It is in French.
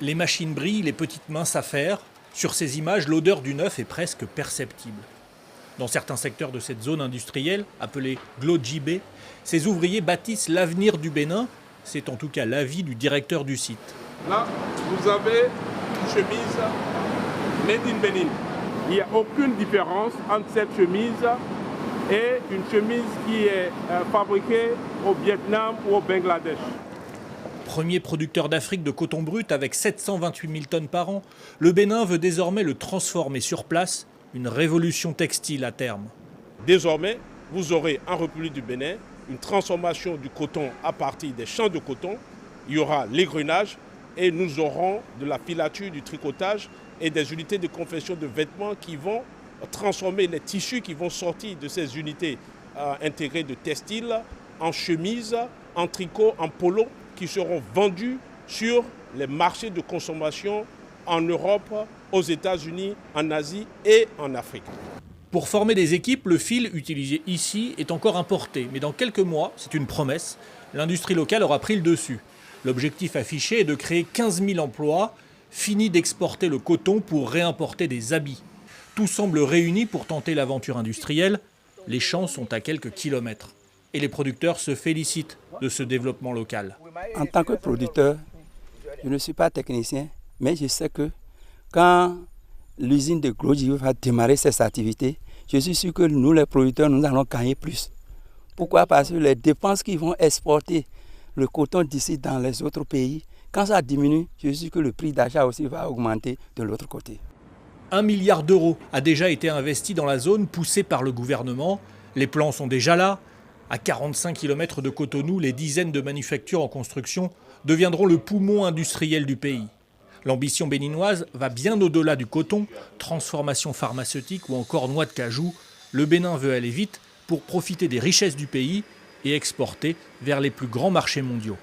Les machines brillent, les petites mains s'affairent. Sur ces images, l'odeur du neuf est presque perceptible. Dans certains secteurs de cette zone industrielle, appelée Glodjibé, ces ouvriers bâtissent l'avenir du Bénin. C'est en tout cas l'avis du directeur du site. Là, vous avez une chemise made in Bénin. Il n'y a aucune différence entre cette chemise et une chemise qui est fabriquée au Vietnam ou au Bangladesh. Premier producteur d'Afrique de coton brut avec 728 000 tonnes par an, le Bénin veut désormais le transformer sur place, une révolution textile à terme. Désormais, vous aurez en République du Bénin une transformation du coton à partir des champs de coton. Il y aura l'égrenage et nous aurons de la filature, du tricotage et des unités de confection de vêtements qui vont transformer les tissus qui vont sortir de ces unités intégrées de textile en chemises, en tricot, en polo, qui seront vendus sur les marchés de consommation en Europe, aux États-Unis, en Asie et en Afrique. Pour former des équipes, le fil utilisé ici est encore importé. Mais dans quelques mois, c'est une promesse, l'industrie locale aura pris le dessus. L'objectif affiché est de créer 15 000 emplois, fini d'exporter le coton pour réimporter des habits. Tout semble réuni pour tenter l'aventure industrielle. Les champs sont à quelques kilomètres. Et les producteurs se félicitent de ce développement local. En tant que producteur, je ne suis pas technicien, mais je sais que quand l'usine de Glodjibé va démarrer ses activités, je suis sûr que nous, les producteurs, nous allons gagner plus. Pourquoi? Parce que les dépenses qui vont exporter le coton d'ici dans les autres pays, quand ça diminue, je suis sûr que le prix d'achat aussi va augmenter de l'autre côté. 1 milliard d'euros a déjà été investi dans la zone poussée par le gouvernement. Les plans sont déjà là. À 45 km de Cotonou, les dizaines de manufactures en construction deviendront le poumon industriel du pays. L'ambition béninoise va bien au-delà du coton, transformation pharmaceutique ou encore noix de cajou. Le Bénin veut aller vite pour profiter des richesses du pays et exporter vers les plus grands marchés mondiaux.